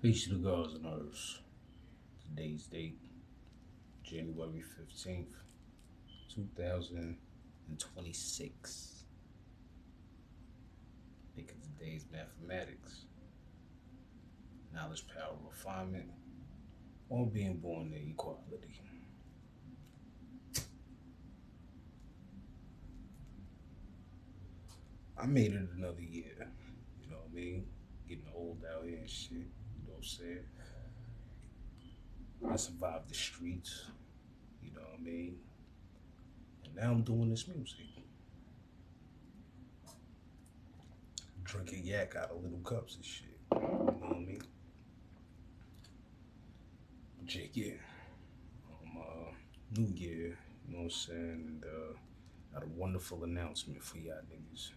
Peace to the gods and earths. Today's date, January 15th, 2026. Because today's mathematics, knowledge, power, refinement, or being born in equality. I made it another year. You know what I mean? Getting old out here and shit. You know what I'm saying? I survived the streets. You know what I mean? And now I'm doing this music. Drinking yak out of little cups and shit. You know what I mean? Jake, yeah. New year, you know what I'm saying? And got a wonderful announcement for y'all niggas.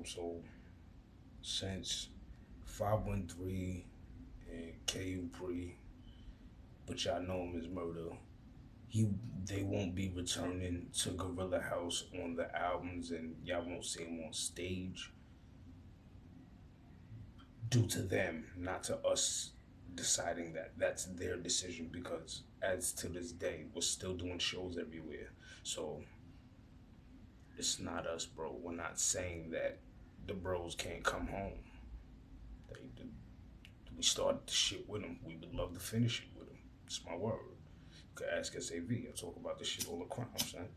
So since 513 and KU3, but y'all know him as Murder, he they won't be returning to Gorilla House on the albums, and y'all won't see him on stage due to them, not to us deciding that. That's their decision because as to this day, we're still doing shows everywhere. So it's not us, bro. We're not saying that the bros can't come home. They, we started the shit with them. We would love to finish it with them. It's my word. You could ask SAV. I talk about this shit all the time, son.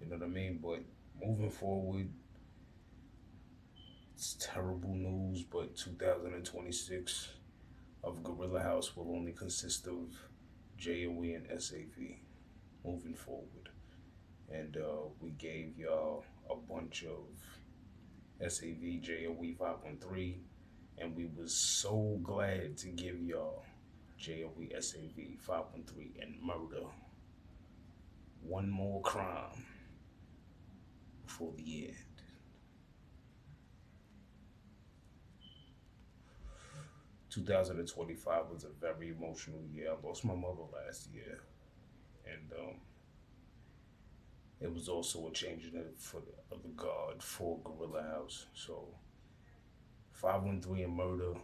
You know what I mean? But moving forward, it's terrible news, but 2026 of Gorilla House will only consist of J.O.E and SAV moving forward. And we gave y'all a bunch of SAV J.O.E 513, and we was so glad to give y'all J.O.E SAV 513 and Murder. One more crime before the end. 2025 was a very emotional year. I lost my mother last year, and it was also a change in of the guard for Gorilla House. So 513 and Murder,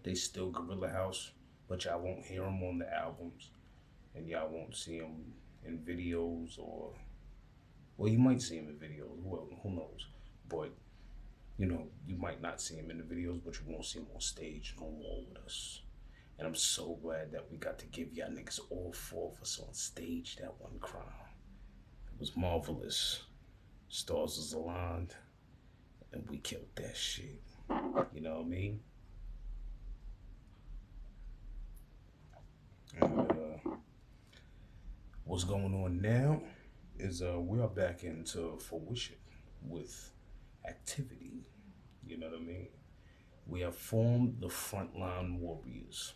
they still Gorilla House, but y'all won't hear them on the albums, and y'all won't see them in videos or, well, you might see them in videos. Well, who knows? But you know, you might not see him in the videos, but you won't see him on stage no more with us. And I'm so glad that we got to give y'all niggas all four of us on stage that one crown. It was marvelous. Stars was aligned, and we killed that shit. You know what I mean? And what's going on now is we are back into fruition with activity. You know what I mean? We have formed the Frontline Warriors.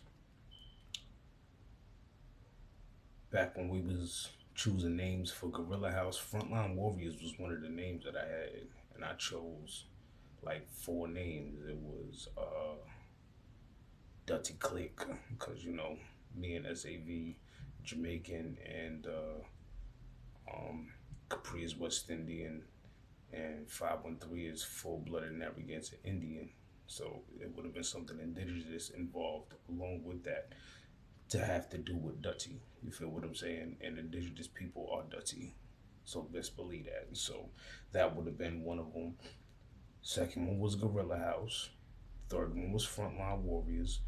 Back when we was choosing names for Gorilla House, Frontline Warriors was one of the names that I had, and I chose like four names. It was Dutty Click, because you know me and SAV, Jamaican, and Capri is West Indian, and 513 is full blooded Narragansett Indian. So it would have been something indigenous involved along with that to have to do with Dutty. You feel what I'm saying? And indigenous people are Dutty. So best believe that. So that would have been one of them. Second one was Gorilla House. Third one was Frontline Warriors.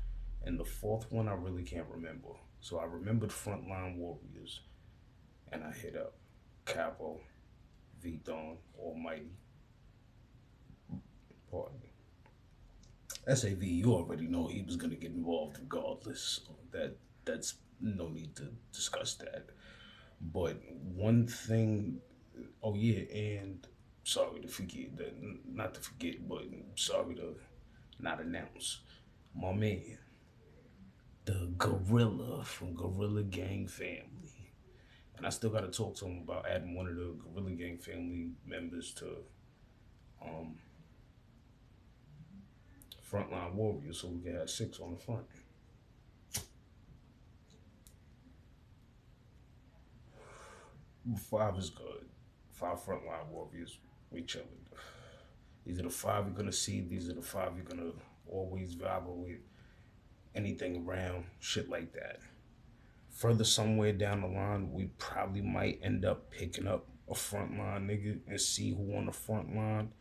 And the fourth one I really can't remember. So I remembered Frontline Warriors. And I hit up Capo, V-Thon, Almighty. Pardon me. SAV, you already know he was gonna get involved regardless. So that's no need to discuss that. But one thing, oh yeah, and sorry to forget that, not to forget, but sorry to not announce, my man, the Gorilla from Gorilla Gang family, and I still got to talk to him about adding one of the Gorilla Gang family members to um, Frontline Warriors, so we can have six on the front. Five is good. Five Frontline Warriors, we chilling. These are the five you're gonna see. These are the five you're gonna always vibe with. anything around, shit like that. Further somewhere down the line, we probably might end up picking up a frontline nigga and see who on the front line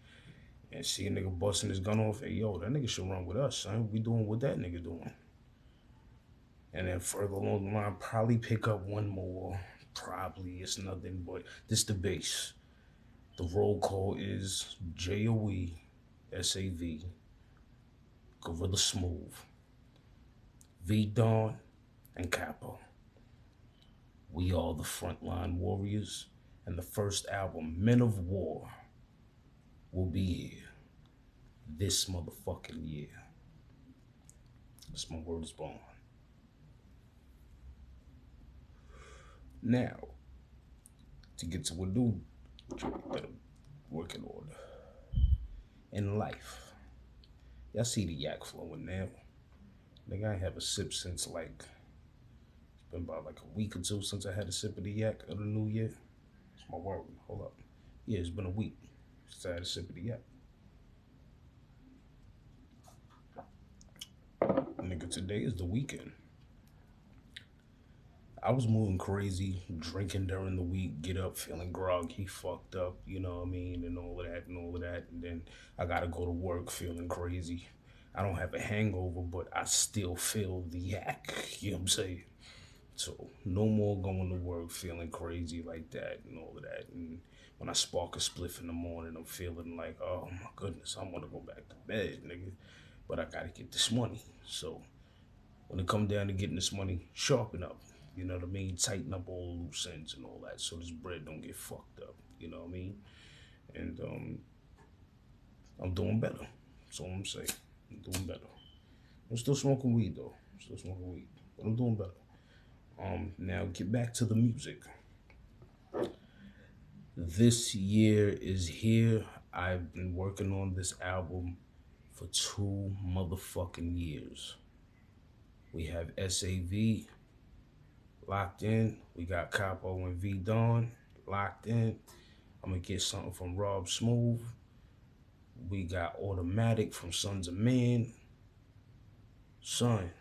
and see a nigga busting his gun off. Hey, yo, that nigga should run with us, son. We doing what that nigga doing. And then further along the line, probably pick up one more. Probably it's nothing but this the base. The roll call is J.O.E, S.A.V, Gorilla Smooth, V Dawn, and Capo. We are the frontline warriors, and the first album, Men of War, will be here this motherfucking year. That's my word is born. Now, to get to a new joint that I'm working on in life. Y'all see the yak flowing now. Nigga, I ain't have a sip since like, it's been about like a week or two since I had a sip of the yak of the new year. It's my word. Hold up. Yeah, it's been a week since I had a sip of the yak. Nigga, today is the weekend. I was moving crazy, drinking during the week, get up feeling groggy, fucked up, you know what I mean, and all of that and all of that. And then I gotta go to work feeling crazy. I don't have a hangover, but I still feel the yak, you know what I'm saying? So no more going to work feeling crazy like that and all of that. And when I spark a spliff in the morning, I'm feeling like, oh my goodness, I want to go back to bed, nigga. But I gotta get this money. So when it come down to getting this money, sharpen up. You know what I mean? Tighten up all loose ends and all that so this bread don't get fucked up. You know what I mean? And I'm doing better. That's all I'm saying. I'm doing better. I'm still smoking weed though. I'm still smoking weed. But I'm doing better. Now get back to the music. This year is here. I've been working on this album for 2 motherfucking years. We have SAV locked in. We got Capo and V Dawn locked in. I'm gonna get something from Rob Smooth. We got Automatic from Sons of Man. Son,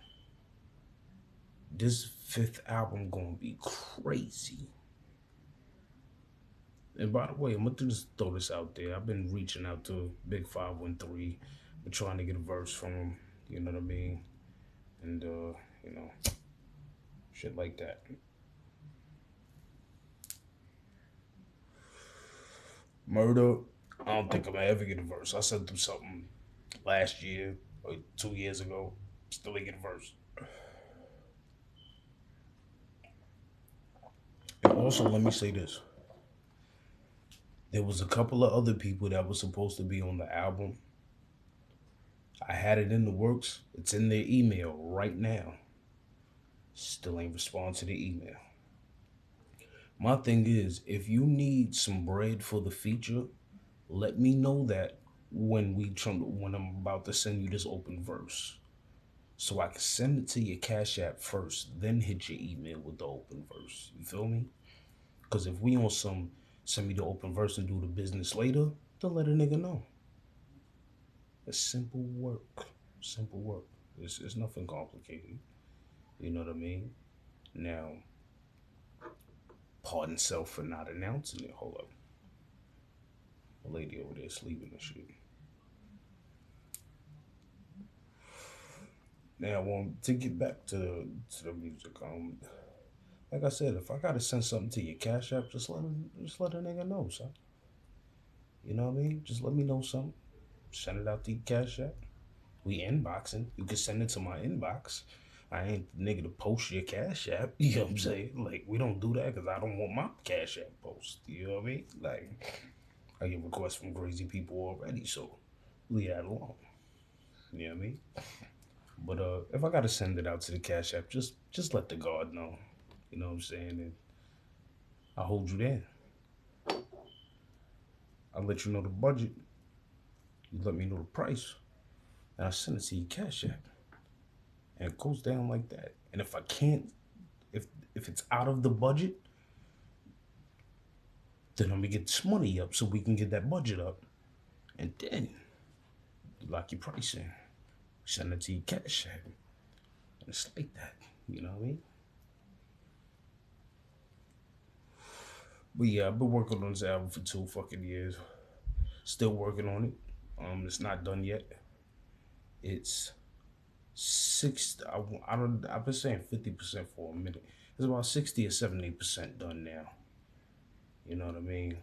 this 5th album gonna be crazy. And by the way, I'm gonna just throw this out there. I've been reaching out to Big 513, been trying to get a verse from him, you know what I mean? And you know, shit like that. Murder, I don't think I'm gonna ever get a verse. I sent them something last year or 2 years ago. Still ain't get a verse. And also, let me say this. There was a couple of other people that was supposed to be on the album. I had it in the works. It's in their email right now. Still ain't respond to the email. My thing is, if you need some bread for the feature, let me know that when I'm about to send you this open verse. So I can send it to your Cash App first, then hit your email with the open verse. You feel me? Because if we on some send me the open verse and do the business later, then let a nigga know. It's simple work. Simple work. It's nothing complicated. You know what I mean? Now, pardon self for not announcing it. Hold up. A lady over there sleeping and shit. Now, to get back to the music, like I said, if I gotta send something to your Cash App, just let a nigga know, son. You know what I mean? Just let me know something. Send it out to your Cash App. We inboxing. You can send it to my inbox. I ain't the nigga to post your Cash App. You know what I'm saying? Like, we don't do that because I don't want my Cash App post. You know what I mean? Like, I get requests from crazy people already, so leave that alone. You know what I mean? But if I gotta send it out to the Cash App, just let the guard know. You know what I'm saying? And I'll hold you there. I'll let you know the budget. You let me know the price. And I send it to your Cash App. And it goes down like that. And if I can't, if it's out of the budget, then I'm gonna get this money up so we can get that budget up. And then you lock your price in. Send it to your Cash App. It's like that. You know what I mean? But yeah, I've been working on this album for 2 fucking years. Still working on it. It's not done yet. It's six. I don't. I've been saying 50% for a minute. It's about 60 or 70% done now. You know what I mean?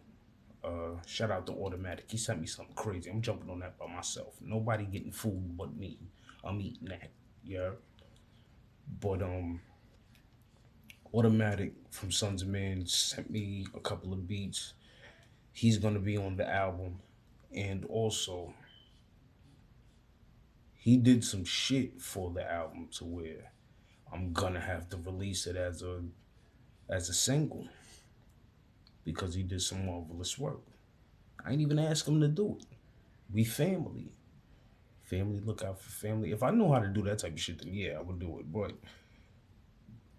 Shout out to Automatic. He sent me something crazy. I'm jumping on that by myself. Nobody getting food but me. I'm eating that. Yeah. But Automatic from Sons of Man sent me a couple of beats. He's gonna be on the album, and also he did some shit for the album to where I'm gonna have to release it as a single because he did some marvelous work. I ain't even ask him to do it. We family. Family look out for family. If I know how to do that type of shit, then yeah, I would do it. But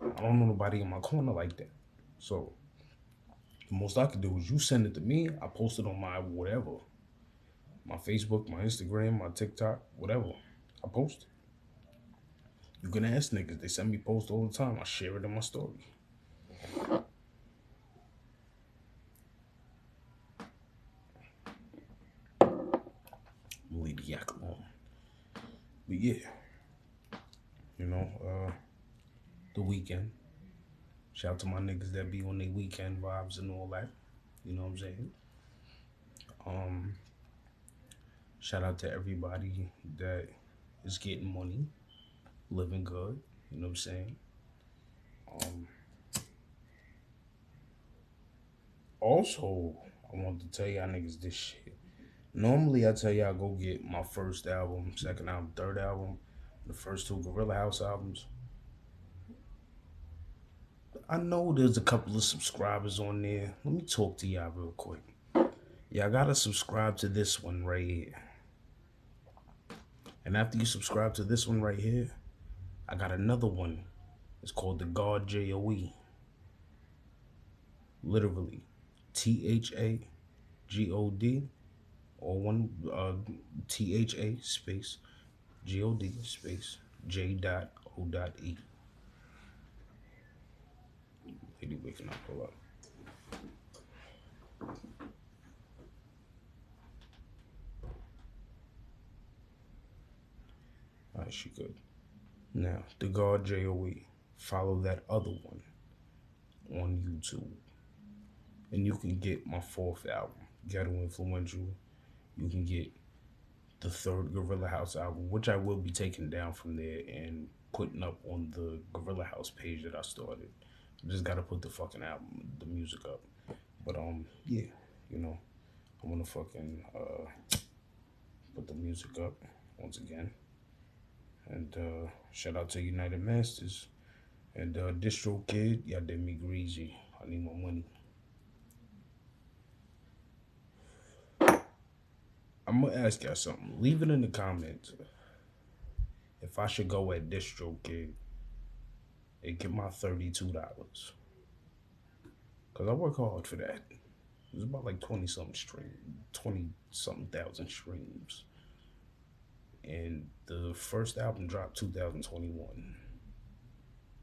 I don't know nobody in my corner like that. So the most I could do is you send it to me. I post it on my whatever, my Facebook, my Instagram, my TikTok, whatever. I post it. You can ask niggas. They send me posts all the time. I share it in my story. I'm leave the yak alone. But yeah, you know, the weekend. Shout out to my niggas that be on their weekend vibes and all that. You know what I'm saying? Um, Shout out to everybody that is getting money, living good. You know what I'm saying? Um, Also, I want to tell y'all niggas this shit. Normally, I tell y'all go get my first album, second album, third album, the first two Gorilla House albums. I know there's a couple of subscribers on there. Let me talk to y'all real quick. Y'all gotta subscribe to this one right here. And after you subscribe to this one right here, I got another one. It's called the God J.O.E. Literally. THAGOD or one THA space GOD space J.O.E. Lady waking up, hold up. Alright, she good. Now, the God J.O.E. Follow that other one on YouTube. And you can get my fourth album, Ghetto Influential. You can get the third Gorilla House album, which I will be taking down from there and putting up on the Gorilla House page that I started. I just gotta put the fucking album, the music up. But yeah, you know, I wanna fucking put the music up once again. And shout out to United Masters and Distro Kid. Y'all did me greasy. I need more money. I'm gonna ask y'all something. Leave it in the comments if I should go at Distro Kid and get my $32. Cause I work hard for that. It's about like 20 something stream, 20 something thousand streams. And the first album dropped 2021.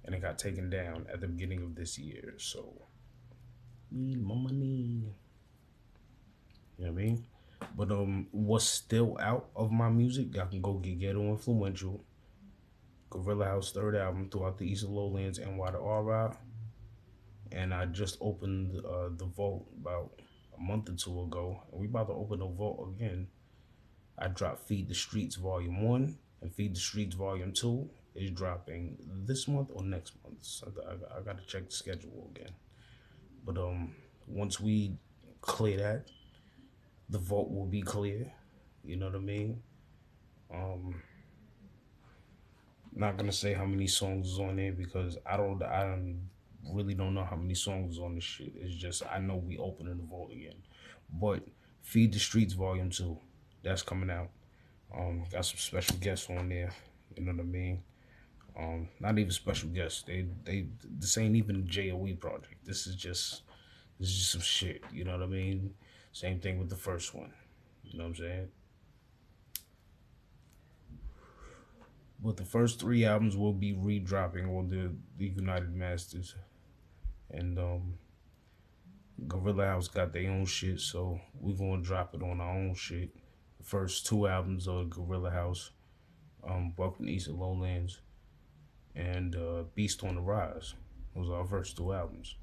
And it got taken down at the beginning of this year. So need my money. You know what I mean? But what's still out of my music, y'all can go get Ghetto Influential, Gorilla House third album, Throughout the East of Lowlands, and Why the R And I just opened the vault about a month or two ago, and we about to open the vault again. I dropped Feed the Streets Volume 1 and Feed the Streets Volume 2 is dropping this month or next month. So I got to check the schedule again. But once we clear that, the vault will be clear. You know what I mean? Not gonna say how many songs is on there because I don't really don't know how many songs is on this shit. It's just I know we opening the vault again. But Feed the Streets Volume 2, that's coming out. Got some special guests on there. You know what I mean? Not even special guests. They this ain't even a J.O.E. project. This is just some shit. You know what I mean? Same thing with the first one. You know what I'm saying? But the first three albums will be re-dropping on the United Masters. And Gorilla House got their own shit, so we're gonna drop it on our own shit. The first two albums of Gorilla House, Welcome to East of Lowlands and Beast on the Rise. Those are our first two albums.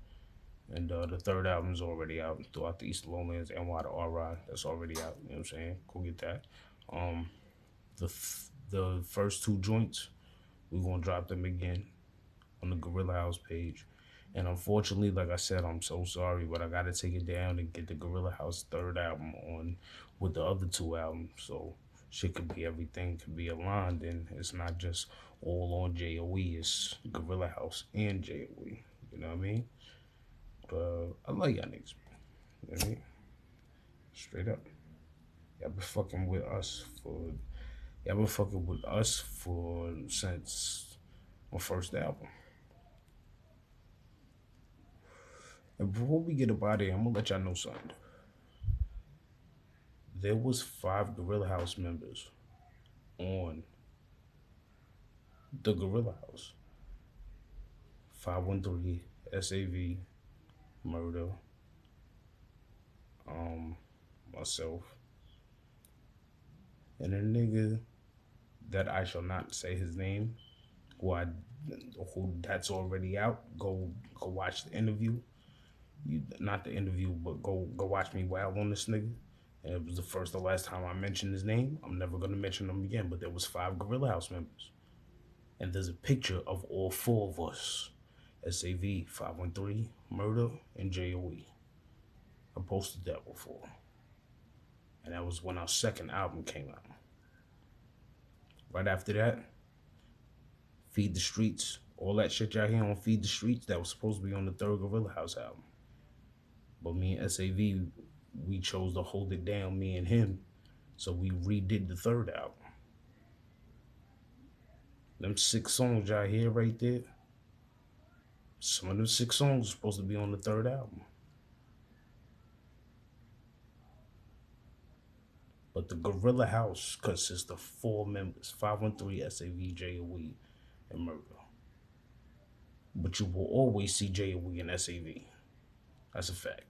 And the third album's already out throughout the East of Lowlands and Why the R.I. That's already out. You know what I'm saying? Go get that. The first two joints, we're gonna drop them again on the Gorilla House page. And unfortunately, like I said, I'm so sorry, but I gotta take it down and get the Gorilla House third album on with the other two albums. So shit could be everything could be aligned, and it's not just all on J.O.E. It's Gorilla House and J.O.E. You know what I mean? I like y'all niggas. You know what I mean? Straight up. Y'all been fucking with us for since my first album. And before we get up out of here, I'm gonna let y'all know something. There was 5 Gorilla House members on the Gorilla House. 513, SAV, Murder, myself, and a nigga that I shall not say his name, who that's already out. Go watch the interview. Not the interview, but go watch me wail on this nigga. And it was the first and last time I mentioned his name. I'm never gonna mention him again. But there was 5 Gorilla House members, and there's a picture of all 4 of us: SAV, 513, Murder, and J.O.E. I posted that before, and that was when our second album came out. Right after that, Feed the Streets, all that shit y'all hear on Feed the Streets, that was supposed to be on the third Gorilla House album. But me and SAV, we chose to hold it down, me and him, so we redid the third album. Them 6 songs y'all hear right there, some of them 6 songs are supposed to be on the third album. But the Gorilla House consists of 4 members: 513, SAV, J.O.E, and Murder. But you will always see J.O.E and SAV. That's a fact.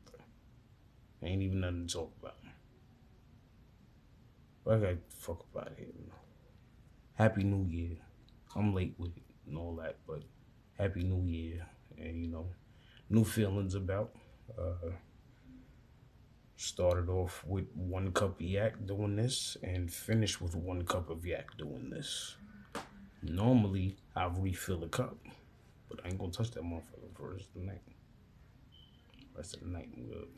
Ain't even nothing to talk about. But I gotta fuck up out of here. Happy New Year. I'm late with it and all that, but Happy New Year. And new feelings about. Started off with 1 cup of yak doing this and finished with 1 cup of yak doing this. Normally, I refill a cup, but I ain't gonna touch that motherfucker for the rest of the night. Rest of the night, I'm good.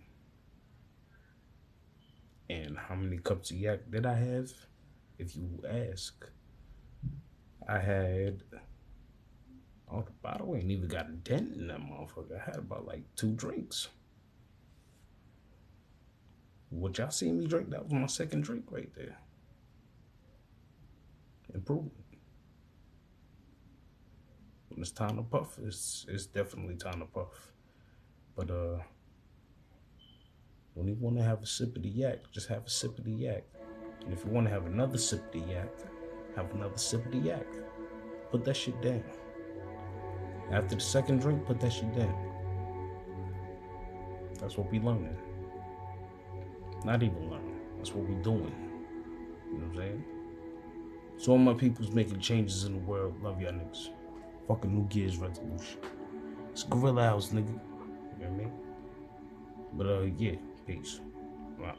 And how many cups of yak did I have? If you ask, I had, the bottle ain't even got a dent in that motherfucker. I had about like 2 drinks. What y'all seen me drink, that was my second drink right there. Improvement. When it's time to puff, it's definitely time to puff. But when you want to have a sip of the yak, just have a sip of the yak. And if you want to have another sip of the yak, have another sip of the yak. Put that shit down. After the second drink, put that shit down. That's what we learning. Not even learning. That's what we doing. You know what I'm saying? So all my people's making changes in the world. Love y'all niggas. Fucking New Year's resolution. It's Gorilla House, nigga. You know what I mean? But yeah, peace. Wow.